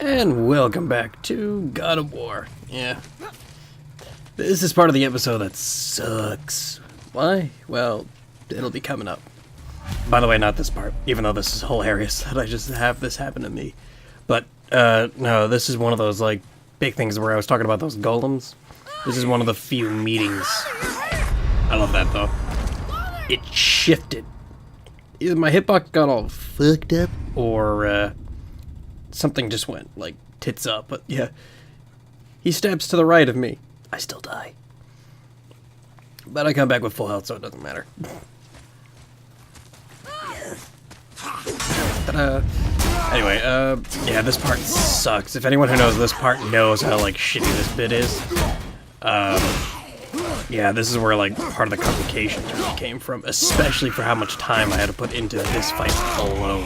And welcome back to God of War. Yeah. This is part of the episode that sucks. Why? Well, it'll be coming up. By the way, not this part, even though this is hilarious that I just have this happen to me. But, no, this is one of those, like, big things where I was talking about those golems. This is one of the few meetings. I love that, though. It shifted. Either my hitbox got all fucked up, or, something just went, like, tits up. But, yeah. He steps to the right of me. I still die. But I come back with full health, so it doesn't matter. Ta-da. Anyway, yeah, this part sucks. If anyone who knows this part knows how, like, shitty this bit is. Yeah, this is where, like, part of the complications really came from, especially for how much time I had to put into this fight alone.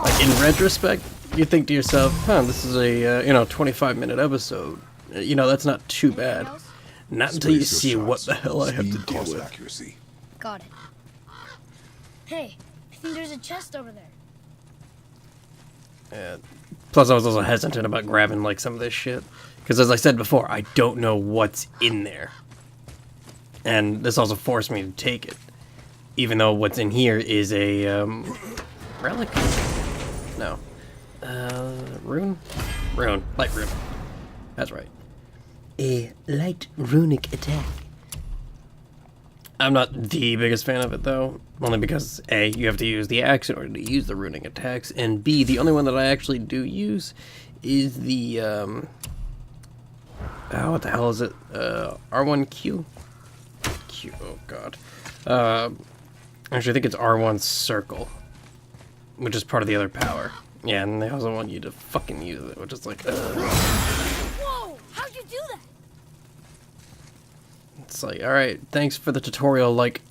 Like, in retrospect, you think to yourself, huh, this is a, 25-minute episode. That's not too bad. Not until you see what the hell I have to deal with. Accuracy. Got it. Hey, I think there's a chest over there. Plus, I was also hesitant about grabbing, like, some of this shit. Because, as I said before, I don't know what's in there. And this also forced me to take it. Even though what's in here is a, relic? No. Rune? Rune. Light rune. That's right. A light runic attack. I'm not the biggest fan of it, though. Only because, A, you have to use the axe in order to use the runic attacks, and B, the only one that I actually do use is the, what the hell is it? R1Q? Q, oh god. Actually, I think it's R1 circle, which is part of the other power. Yeah, and they also want you to fucking use it, which is like, Whoa! How'd you do that? It's like, alright, thanks for the tutorial, like,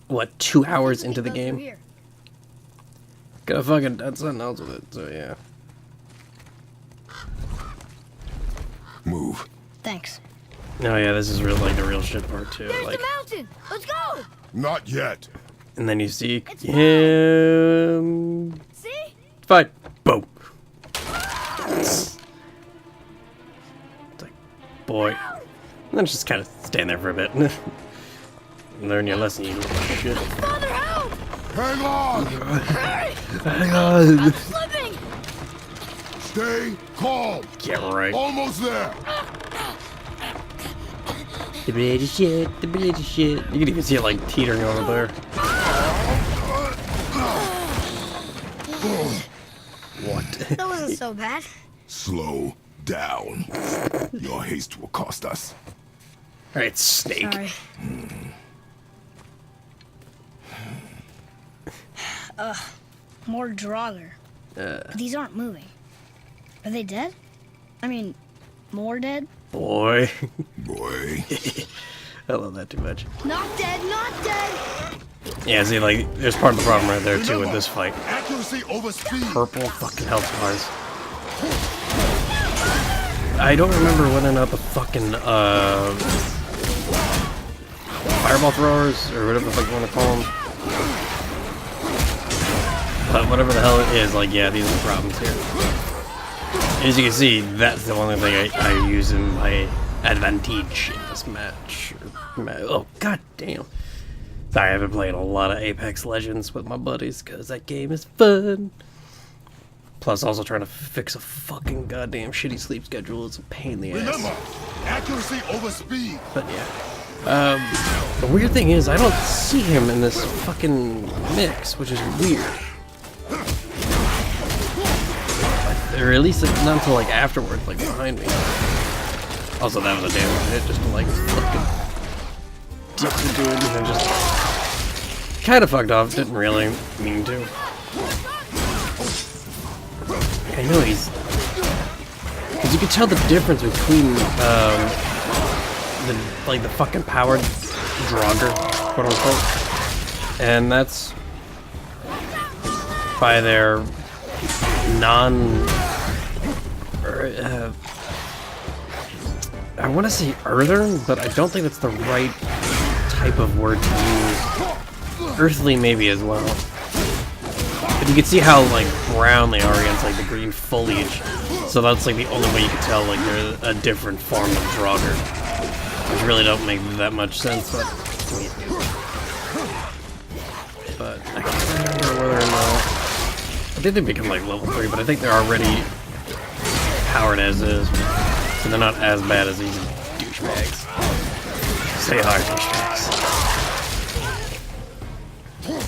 what, 2 hours into the game? Gotta fucking done something else with it, so yeah. Move. Thanks. No, yeah, this is real, like, the real shit part, too. There's Like, the mountain! Let's go! Not yet. and then you see It's him. See? Fight. Boom. It's like, boy. And then just kind of stand there for a bit. Learn your lesson, you little shit. Father, help! Hang on. Hurry! Hang on. I'm slipping! Stay calm. Get right. Almost there. The bridge of shit, the bridge of shit. You can even see it like teetering over there. What? That wasn't so bad. Slow down. Your haste will cost us. Alright, snake. Sorry. More Draugr. But these aren't moving. Are they dead? I mean, more dead? Boy. Boy. I love that too much. Not dead, not dead! Yeah, see, like, there's part of the problem right there, too, with this fight. Accuracy over speed. Purple fucking health bars. I don't remember whether or not the fucking, fireball throwers, or whatever the fuck you want to call them. But whatever the hell it is, like, yeah, these are the problems here. As you can see, that's the only thing I use in my advantage in this match. Oh, god damn. Sorry, I've been playing a lot of Apex Legends with my buddies, because that game is fun. Plus, also trying to fix a fucking goddamn shitty sleep schedule is a pain in the ass. Remember, accuracy over speed. But yeah. The weird thing is, I don't see him in this fucking mix, which is weird. Or at least not until like afterwards, like behind me. Also, that was a damn hit just to like fucking dip the dude and just kind of fucked off. Didn't really mean to. I know he's, because you can tell the difference between the fucking powered Draugr, quote unquote, and that's by their I want to say earthern, but I don't think that's the right type of word to use. Earthly maybe as well. But You can see how, like, brown they are against, like, the green foliage. So that's, like, the only way you can tell, like, they're a different form of Draugr. Which really don't make that much sense, but... But I can't remember whether or not... I think they become, like, level 3, but I think they're already powered as is. So they're not as bad as these douchebags. They are douchebags.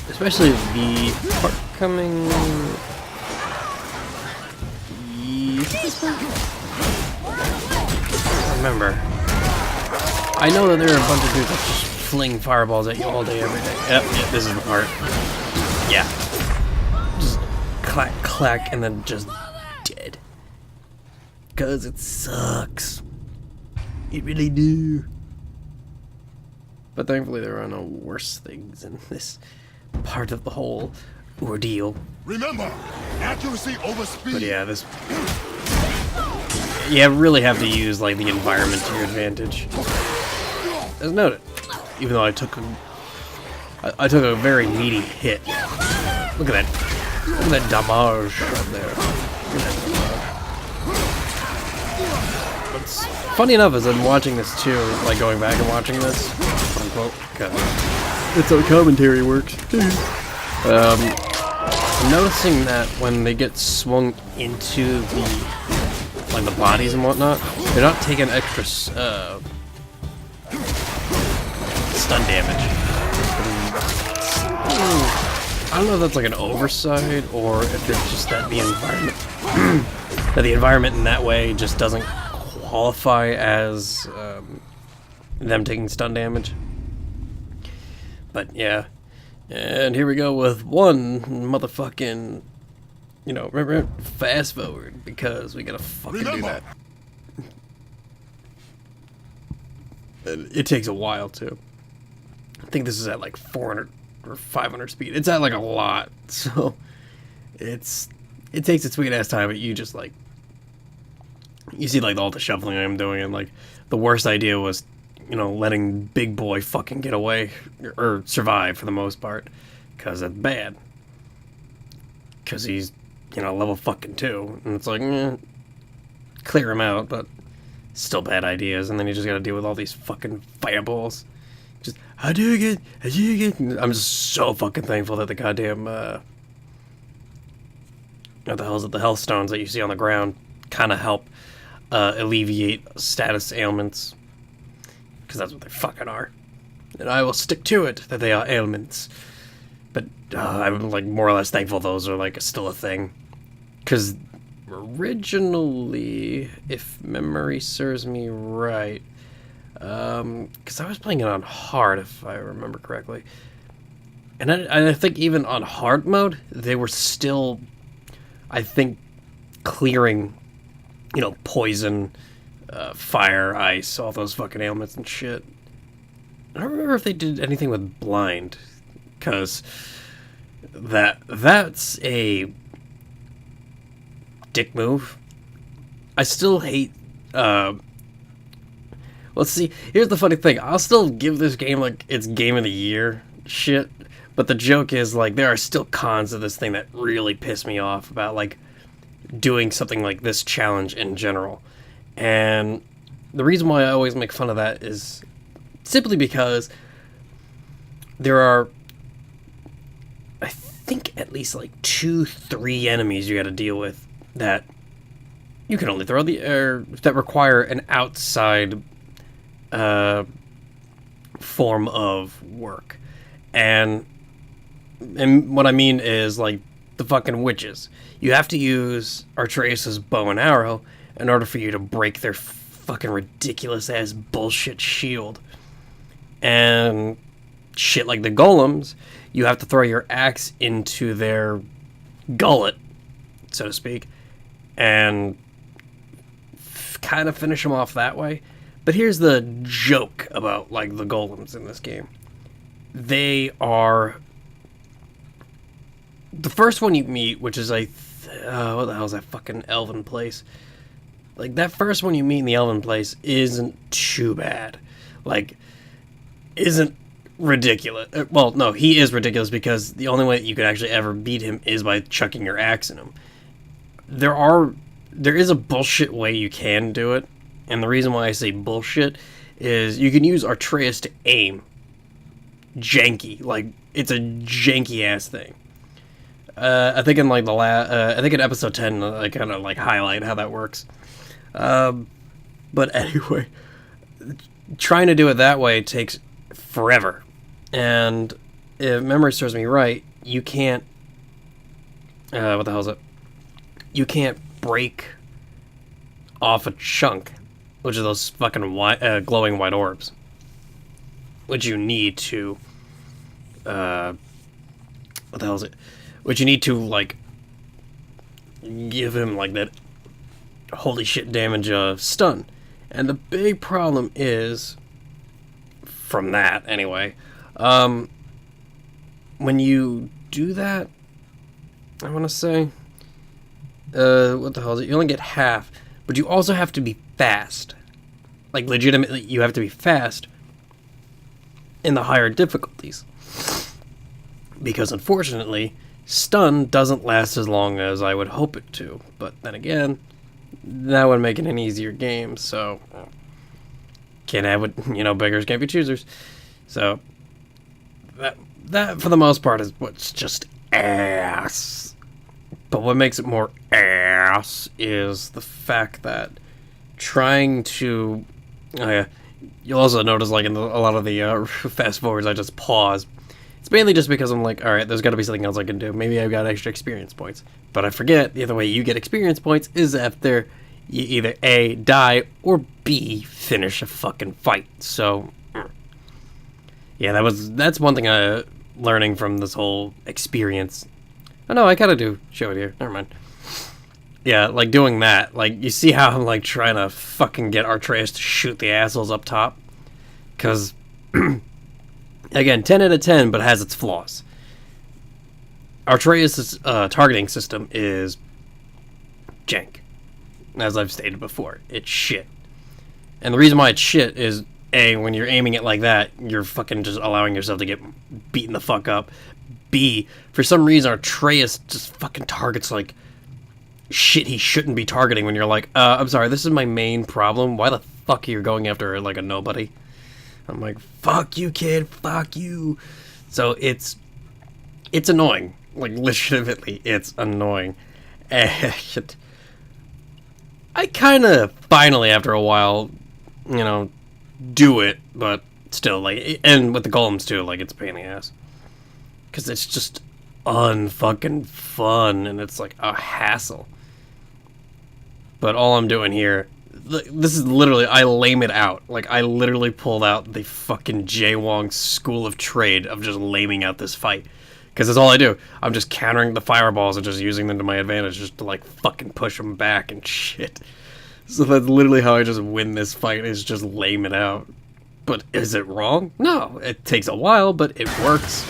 Especially the part coming... Remember. I know that there are a bunch of dudes that just fling fireballs at you all day, every day. Yep, this is the part. Yeah. Just clack, clack, and then just dead. Because it sucks. It really do. But thankfully there are no worse things in this part of the whole ordeal. Remember, accuracy over speed. But yeah, this... You really have to use, like, the environment to your advantage. As noted. Even though I took a very meaty hit. Look at that. Look at that damage right there. What's funny enough is I'm watching this too, like going back and watching this, unquote, it's how commentary works. I'm noticing that when they get swung into the bodies and whatnot, they're not taking extra stun damage. I don't know if that's like an oversight or if it's just that the environment that the environment in that way just doesn't qualify as them taking stun damage. But yeah, and here we go with one motherfucking, you know, remember, fast forward because we gotta fucking do that. And it takes a while too. I think this is at like 400 or 500 speed. It's at like a lot, so it takes its sweet ass time. But you just like, you see like all the shuffling I'm doing, and like the worst idea was, you know, letting big boy fucking get away or survive for the most part, because that's bad. Because he's, you know, level fucking 2, and it's like, clear him out, but still bad ideas, and then you just gotta deal with all these fucking fireballs. Just, how do you get? I'm just so fucking thankful that the goddamn, what the hell is it, the health stones that you see on the ground kind of help alleviate status ailments. Because that's what they fucking are. And I will stick to it, that they are ailments. But I'm like more or less thankful those are like still a thing. Because originally, if memory serves me right, because I was playing it on hard, if I remember correctly. And I think even on hard mode, they were still, I think, clearing, you know, poison, fire, ice, all those fucking ailments and shit. I don't remember if they did anything with blind, because that's a dick move. I still hate, let's see, here's the funny thing, I'll still give this game, like, its game of the year shit, but the joke is, like, there are still cons of this thing that really piss me off about, like, doing something like this challenge in general. And the reason why I always make fun of that is simply because there are, I think, at least like 2-3 enemies you gotta deal with that you can only throw the air, that require an outside form of work. And what I mean is, like, the fucking witches. You have to use Artreus' bow and arrow in order for you to break their fucking ridiculous ass bullshit shield. And shit like the golems, you have to throw your axe into their gullet, so to speak, and kind of finish them off that way. But here's the joke about, like, the golems in this game. They are... The first one you meet, which is what the hell is that fucking elven place? Like, that first one you meet in the elven place isn't too bad. Like, isn't ridiculous. Well, no, he is ridiculous because the only way that you could actually ever beat him is by chucking your axe in him. There is a bullshit way you can do it, and the reason why I say bullshit is you can use Atreus to aim. Janky, like it's a janky ass thing. I think in like I think in episode 10 I kind of like highlight how that works. But anyway, trying to do it that way takes forever, and if memory serves me right, you can't. What the hell is it? You can't break off a chunk, which is those fucking glowing white orbs, which you need to. What the hell is it? Which you need to like give him like that holy shit damage stun. And the big problem is, from that anyway, when you do that, I want to say, what the hell is it? You only get half, but you also have to be fast. Like, legitimately, you have to be fast in the higher difficulties. Because, unfortunately, stun doesn't last as long as I would hope it to. But then again, that would make it an easier game, so can't have it, beggars can't be choosers. So that for the most part is what's just ass. But what makes it more ass is the fact that trying to you'll also notice like in a lot of the fast forwards I just pause. It's mainly just because I'm like, alright, there's got to be something else I can do. Maybe I've got extra experience points. But I forget the other way you get experience points is after you either A, die, or B, finish a fucking fight. So, yeah, that's one thing I'm learning from this whole experience. Oh no, I kind of do show it here. Never mind. Yeah, like doing that. Like, you see how I'm like trying to fucking get Atreus to shoot the assholes up top? Because... Again, 10 out of 10, but has its flaws. Atreus' targeting system is jank. As I've stated before, it's shit. And the reason why it's shit is, A, when you're aiming it like that, you're fucking just allowing yourself to get beaten the fuck up. B, for some reason, Atreus just fucking targets, like, shit he shouldn't be targeting when you're like, I'm sorry, this is my main problem. Why the fuck are you going after, like, a nobody? I'm like, fuck you, kid, fuck you. So it's annoying. Like, legitimately, it's annoying. And I kind of finally, after a while, do it, but still, like, and with the golems too, like, it's a pain in the ass. Because it's just unfucking fun, and it's like a hassle. But all I'm doing here, this is literally, I lame it out. Like, I literally pulled out the fucking Jaewong school of trade of just laming out this fight. Because that's all I do. I'm just countering the fireballs and just using them to my advantage just to, like, fucking push them back and shit. So that's literally how I just win this fight, is just lame it out. But is it wrong? No. It takes a while, but it works.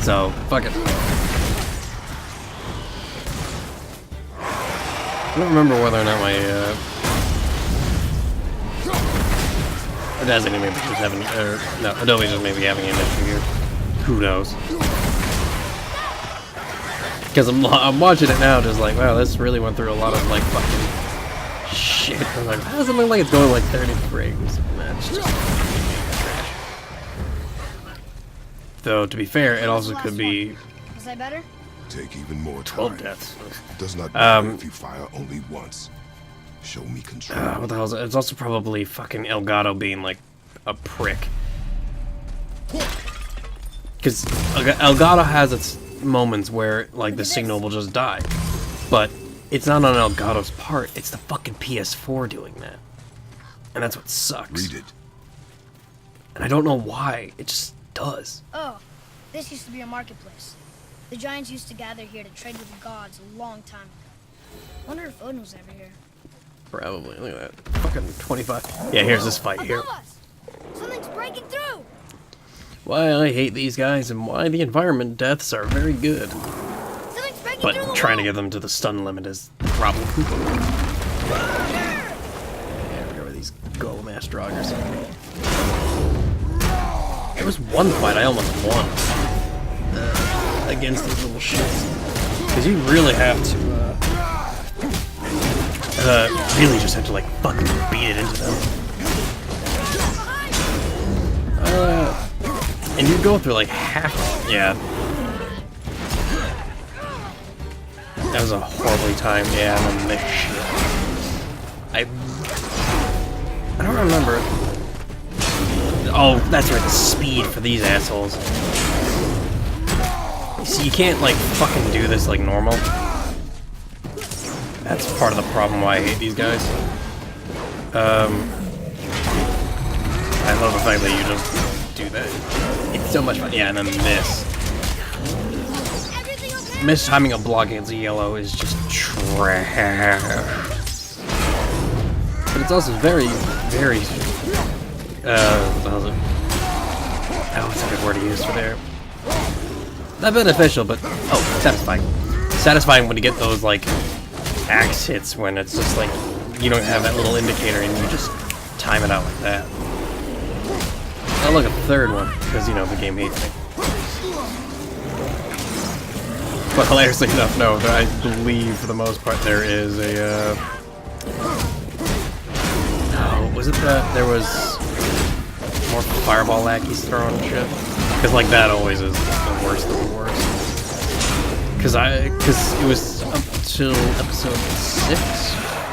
So, fuck it. I don't remember whether or not my, Dazzling maybe just having, no, Adobe's just maybe having an issue here. Who knows? Because I'm watching it now, just like, wow, this really went through a lot of, like, fucking shit. I'm like, how does it look like it's going, like, 30 frames? Man, it's just trash. Though, to be fair, it also could be... Was that better? Take even more time. 12 deaths. It does not matter if you fire only once. Show me control. What the hell is it? It's also probably fucking Elgato being, like, a prick. Because Elgato has its moments where, like, the signal will just die. But it's not on Elgato's part. It's the fucking PS4 doing that. And that's what sucks. Read it. And I don't know why. It just does. Oh, this used to be a marketplace. The giants used to gather here to trade with the gods a long time ago. Wonder if Odin was ever here. Probably. Look at that. Fucking 25. Yeah, here's this fight here. Above us! Something's breaking through! Why I hate these guys and why the environment deaths are very good. Something's breaking But through the trying to wall! get them to the stun limit is the problem. Yeah, we go with these golem ass draggers. was one fight I almost won against these little shits. Because you really have to, really just have to, like, fucking beat it into them. And you go through, like, half... Yeah. That was a horribly timed, yeah, and then this shit. I don't remember. Oh, that's right, the speed for these assholes. See, you can't, like, fucking do this like normal. That's part of the problem why I hate these guys. I love the fact that you just do that. It's so much fun. Yeah, and then this. Mistiming a block against a yellow is just trash. But it's also very, very... what the hell is it? Oh, what's a good word to use for there? Not beneficial, but... Oh, satisfying. Satisfying when you get those, like, axe hits when it's just like, you don't have that little indicator and you just time it out like that. Oh, look, a third one, because, you know, the game hates me. But hilariously enough, no, I believe for the most part there is a, no, was it that there was more fireball lackeys thrown and shit? Because, like, that always is the worst of the worst. Because it was up till episode 6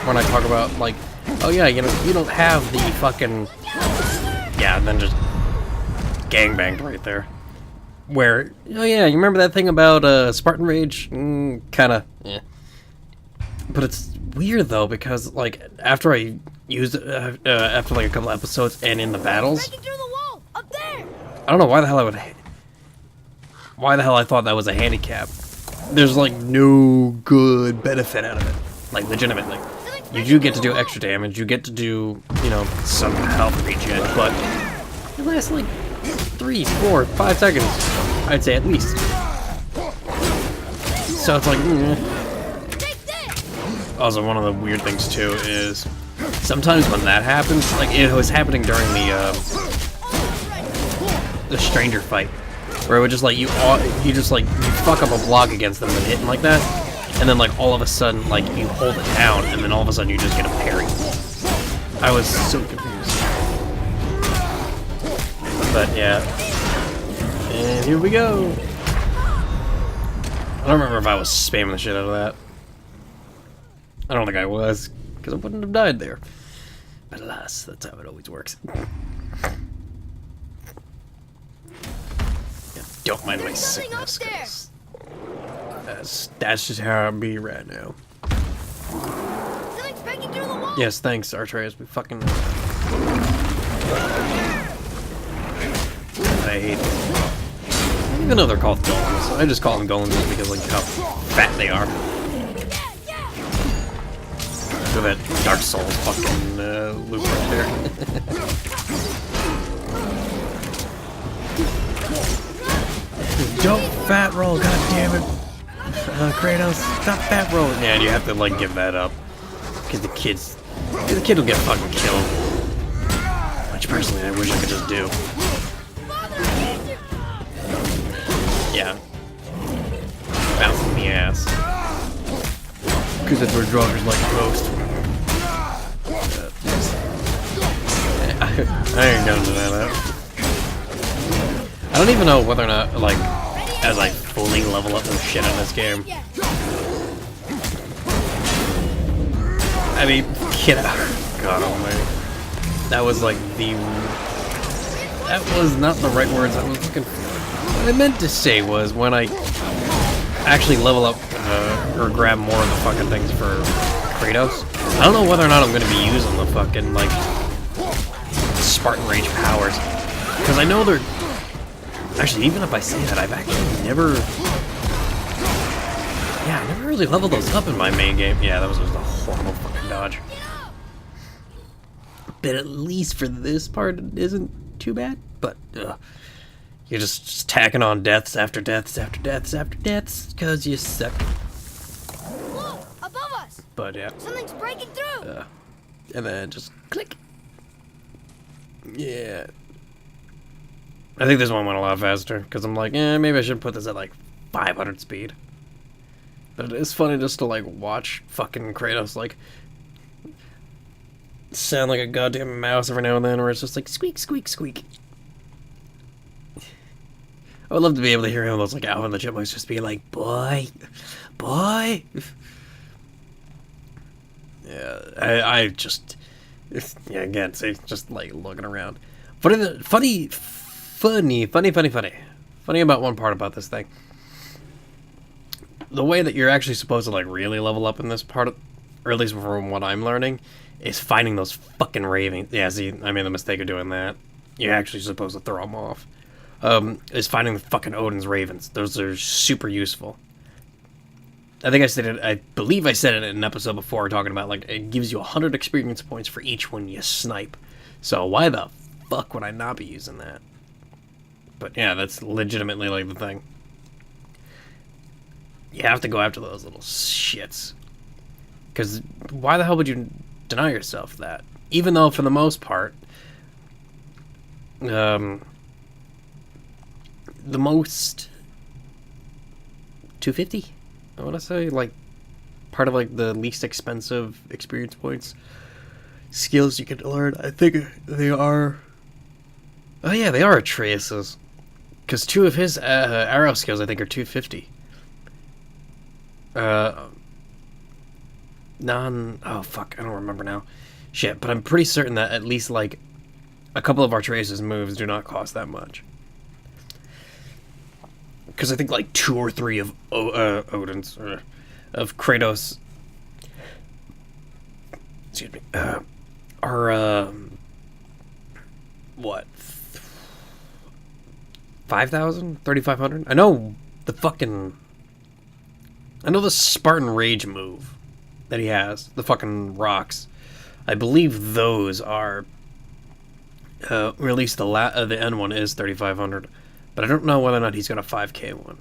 when I talk about, like, oh yeah, you know, you don't have the fucking, yeah, and then just gangbanged right there. Where, oh yeah, you remember that thing about Spartan Rage? Kinda, yeah. But it's weird though, because, like, after I used it, after like a couple episodes and in the battles, Breaking through the wall, up there. I don't know why the hell I thought that was a handicap. There's, like, no good benefit out of it. Like, legitimately. You do get to do extra damage, you get to do, you know, some health regen, but it lasts, like, 3, 4, 5 seconds, I'd say at least. So it's like, Also, one of the weird things, too, is sometimes when that happens, like, it was happening during the stranger fight, where it would just, like, you fuck up a block against them and hit them like that, and then, like, all of a sudden, like, you hold it down, and then all of a sudden you just get a parry. I was so confused. But, yeah. And here we go! I don't remember if I was spamming the shit out of that. I don't think I was, because I wouldn't have died there. But alas, that's how it always works. Don't mind my sickness, guys. That's just how it be right now. Something's breaking through the wall. Yes, thanks, Artreus. We fucking... I hate them. I don't even know they're called golems. I just call them golems just because, like, how fat they are. Look at that Dark Souls fucking loop right there. Don't fat roll, goddammit! Kratos, stop fat rolling! Yeah, and you have to, like, give that up. Because the kid will get fucking killed. Which, personally, I wish I could just do. Yeah. Bouncing the ass. Because that's where joggers like most. I ain't gonna do that. I don't even know whether or not, like, as I fully level up and shit in this game. I mean, get out. God almighty. That was like that was not the right words I was looking for. What I meant to say was when I actually level up or grab more of the fucking things for Kratos, I don't know whether or not I'm going to be using the fucking, like, Spartan Rage powers. Because I know they're... Actually, even if I say that, I've actually never... Yeah, I never really leveled those up in my main game. Yeah, that was just a horrible fucking dodge. But at least for this part, it isn't too bad. But, you're just tacking on deaths after deaths after deaths after deaths, because you suck. Whoa, above us! But, yeah. Something's breaking through! And then just click. Yeah. I think this one went a lot faster, because I'm like, maybe I should put this at like 500 speed. But it's funny just to like watch fucking Kratos like sound like a goddamn mouse every now and then, where it's just like squeak, squeak, squeak. I would love to be able to hear him, those like Alvin and the Chipmunks, just be like, boy, boy. Yeah, I just, yeah, again, see, just like looking around. Funny about one part about this thing. The way that you're actually supposed to like really level up in this part, or at least from what I'm learning, is finding those fucking ravens. Yeah, see, I made the mistake of doing that. You're actually supposed to throw them off. Is finding the fucking Odin's ravens. Those are super useful. I think I said it, I believe I said it in an episode before, talking about like it gives you 100 experience points for each one you snipe. So why the fuck would I not be using that? But yeah, that's legitimately like the thing. You have to go after those little shits. Because why the hell would you deny yourself that? Even though for the most part, the most 250, I want to say, like part of like the least expensive experience points skills you can learn. I think they are. Oh yeah, they are Atreus's. Because 2 of his arrow skills I think are 250. Oh fuck, I don't remember now. Shit, but I'm pretty certain that at least like a couple of Atreus's moves do not cost that much. Because I think like 2 or 3 of Odin's, of Kratos, excuse me, are, what, 5,000? 3,500? I know the Spartan Rage move that he has, the fucking rocks. I believe those are, or at least the end one is 3,500. But I don't know whether or not he's got a 5k one.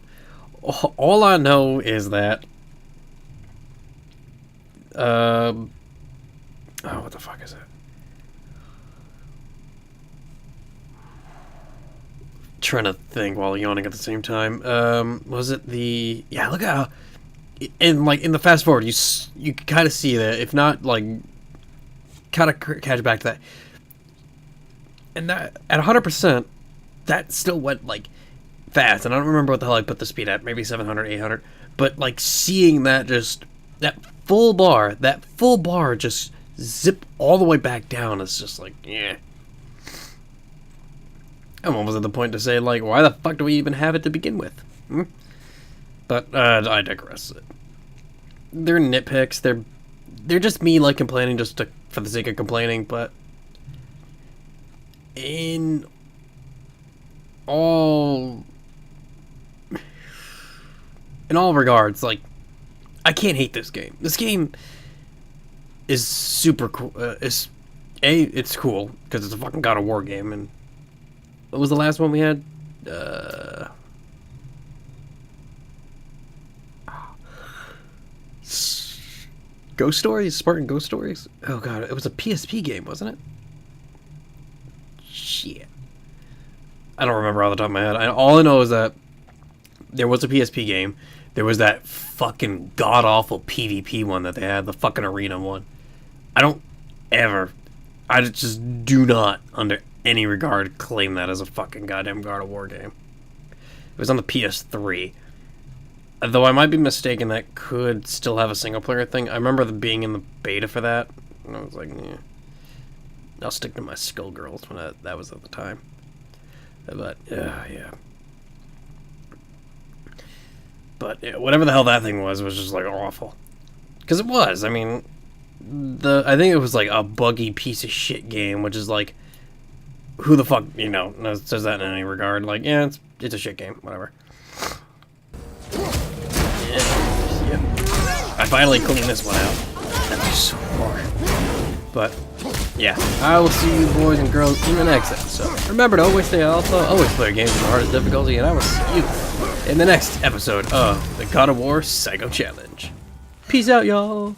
All I know is that... oh, what the fuck is it? Trying to think while yawning at the same time. Was it the... Yeah, look at how... And, like, in the fast forward, you can kind of see that. If not, like... Kind of catch back to that. And that, at 100%... That still went, like, fast. And I don't remember what the hell I put the speed at. Maybe 700, 800. But, like, seeing that just... That full bar just zip all the way back down is just like, yeah. I'm almost at the point to say, like, why the fuck do we even have it to begin with? But, I digress. They're nitpicks. They're just me, like, complaining just for the sake of complaining, but... In all regards, like, I can't hate this game. This game is super cool. It's cool because it's a fucking God of War game. And what was the last one we had? Ghost Stories? Spartan Ghost Stories? Oh god, it was a PSP game, wasn't it? Shit. I don't remember off the top of my head. All I know is that there was a PSP game. There was that fucking god-awful PvP one that they had, the fucking arena one. I just do not, under any regard, claim that as a fucking goddamn God of War game. It was on the PS3. Though I might be mistaken, that could still have a single-player thing. I remember being in the beta for that, and I was like, yeah. I'll stick to my Skullgirls when that was at the time. But, yeah. But yeah, whatever the hell that thing was just like awful. Because it was. I mean, I think it was like a buggy piece of shit game, which is like, who the fuck, says that in any regard? Like, yeah, it's a shit game, whatever. Yeah. I finally cleaned this one out. That was so hard. But yeah, I will see you boys and girls in the next episode. Remember to always stay alpha, always play games with the hardest difficulty, and I will see you in the next episode of the God of War Psycho Challenge. Peace out, y'all.